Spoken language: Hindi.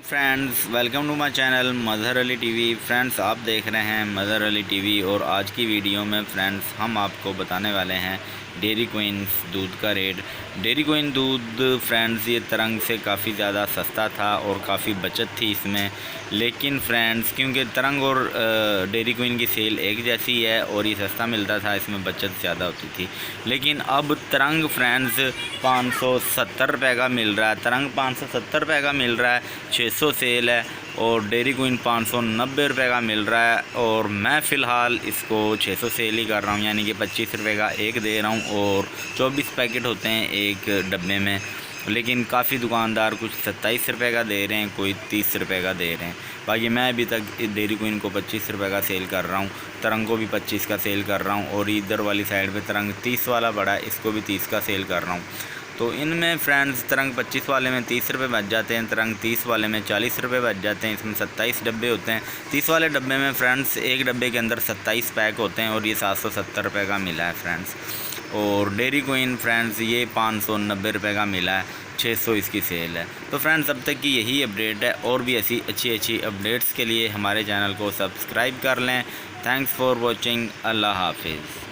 Friends, welcome to my channel Mazhar Ali TV. Friends, आप देख रहे हैं मज़हर अली टीवी और आज की वीडियो में फ्रेंड्स हम आपको बताने वाले हैं डेयरी क्वीन्स दूध का रेट। डेयरी क्वीन दूध फ्रेंड्स ये तरंग से काफ़ी ज़्यादा सस्ता था और काफ़ी बचत थी इसमें, लेकिन फ्रेंड्स क्योंकि तरंग और डेयरी क्वीन की सेल एक जैसी है और ये सस्ता मिलता था, इसमें बचत ज़्यादा होती थी। लेकिन अब तरंग फ्रेंड्स 570 रुपये का मिल रहा है। तरंग 570 रुपये का मिल रहा है, 600 सेल है, और डेयरी क्वीन 590 रुपये का मिल रहा है। और मैं फ़िलहाल इसको 600 सेल ही कर रहा हूँ, यानी कि 25 रुपये का एक दे रहा हूँ और 24 पैकेट होते हैं एक डब्बे में। लेकिन काफ़ी दुकानदार कुछ 27 रुपये का दे रहे हैं, कोई 30 रुपये का दे रहे हैं। बाकी मैं अभी तक डेयरी क्वीन को 25 रुपये का सेल कर रहा हूँ, तरंग को भी 25 का सेल कर रहा हूँ, और इधर वाली साइड पे तरंग 30 वाला बड़ा है, इसको भी 30 का सेल कर रहा हूँ। तो इनमें फ्रेंड्स तरंग 25 वाले में 30 रुपये बच जाते हैं, तरंग 30 वाले में 40 रुपये बच जाते हैं। इसमें 27 डब्बे होते हैं। 30 वाले डब्बे में फ्रेंड्स एक डब्बे के अंदर 27 पैक होते हैं और ये 770 रुपये का मिला है फ्रेंड्स। और डेयरी क्वीन फ्रेंड्स ये 590 रुपये का मिला है, 600 इसकी सेल है। तो फ्रेंड्स अब तक की यही अपडेट है, और भी ऐसी अच्छी अपडेट्स के लिए हमारे चैनल को सब्सक्राइब कर लें। Thanks for watching. अल्लाह हाफिज़।